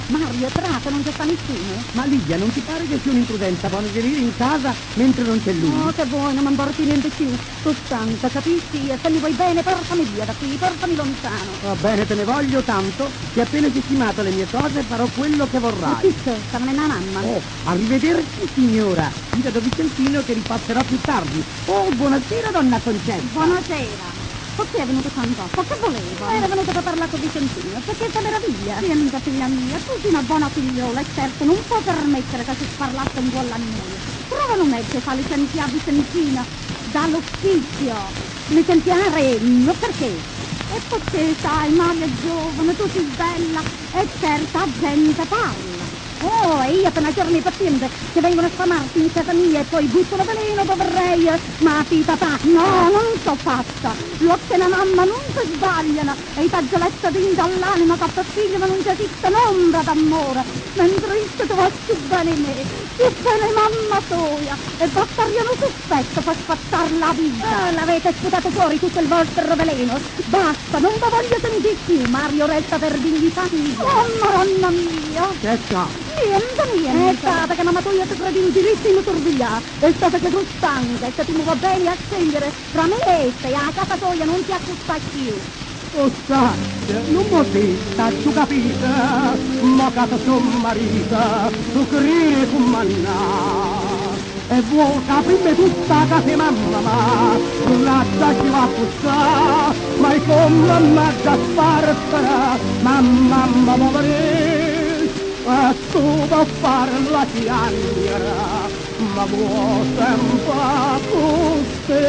Mario, Trato, non c'è sta nessuno? Ma Lidia, non ti pare che sia un'imprudenza buono venire in casa mentre non c'è lui? No, che vuoi, non mi importi niente più. Sto stanca, capisci? E se mi vuoi bene, portami via da qui, portami lontano. Va bene, te ne voglio tanto che appena sistemato le mie cose farò quello che Ma vorrai. chi c'è? Sta non è una mamma? Oh, arrivederci signora, dite da Vicentino che ripasserò più tardi. Oh, buonasera donna Concetta. Buonasera. Perché è venuto Sant'Otto? Che voleva? Era venuto per parlare con Vicentino, perché sta meraviglia. Sì, amica figlia mia, tu sei una buona figliola e certo non può permettere che si sparlasse un po' alla noi. Prova non è che fa licenziare Vicentino dall'ufficio. Licenziare? No, perché? E perché, sai, Maria è giovane, tu sei bella e certa gente parla. Oh, e io appena giorni paziente che vengono a sfamarsi in casa mia e poi buttano veleno dove vorrei, ma sì papà, no, non so fatta, l'occhio e la mamma non si sbagliano, e i faggioletti dentro all'anima che per figlio ma non ci esiste un'ombra d'amore, mentre io ti voglio bene me, più bene mamma tua, e battagliano sospetto per spazzar la vita. L'avete sputato fuori tutto il vostro veleno, basta, non vi voglio sentire più, Mario resta per dignità mia. Oh, madonna mia! Che sta? Niente. È stata che mamma tua ti credi in diritto in turvia. È stata che tu stanca e che ti muovo bene a scegliere tra me e te, a casa tua non ti accusta più. Oh, sai, non può dire, tu capita, ma casa tua marita, tu credi con manna. E vuoi capire tutta casa mamma, ma non la ci va a pussare, ma è come mamma già sparta, mamma povera. E tu puoi fare la chiacchiera, ma vuoi sempre con te.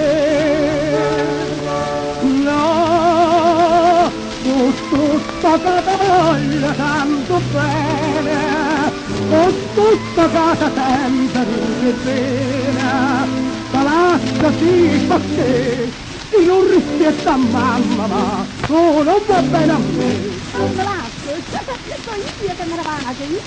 No, tu tutta che ti voglio tanto bene, con tutta che ti sempre di bene, te lascia sì perché ti non rispetta mamma, ma tu non va bene a me. Non me lascio, sono io che me ne vado, io.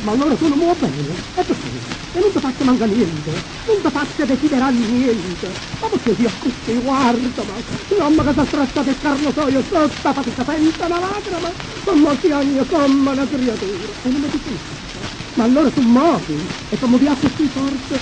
Ma allora tu non mi va bene? E perché? E non ti faccio mancare niente, non ti faccio desiderare niente. Ma perché ti accusti, guarda, ma mamma che si stretta del carnosoio, sotto fatica senza una lacrima, come si ogni come una creatura. E non mi dici niente. Ma allora tu muovi e come ti accusti forte?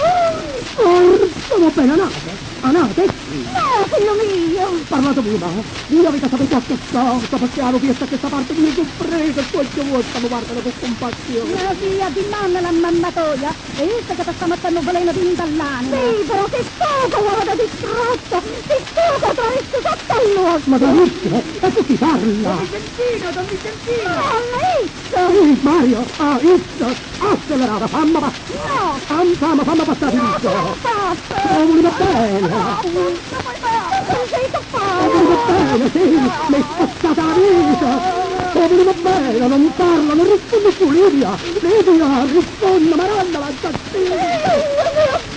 Forse va bene, Anate? No, figlio mio. Ho parlato prima, io avete sapere qualche cosa, perché hanno visto a questa parte di me, tu prego, e poi ci vuoi, stiamo guardando con compassione. Mia figlia di mamma la mamma tua, e io che ti sta mettendo veleno di dall'anima. Sì, però che stufo, guarda, distrutto, che stufo, travesti sotto all'uovo. Ma da Riccio, e tu ti parla? Don Vicentino. No, Mario, accelerata, fammi passare. no. Fammi passare No, Riccio. non passa. Voleva bene. No, non sei toccato. Voleva bene, sì, mi è spazzata la vita. Voleva bene, non parla, non risponde più, Lidia, risponde, Maranda, la assassina. Mio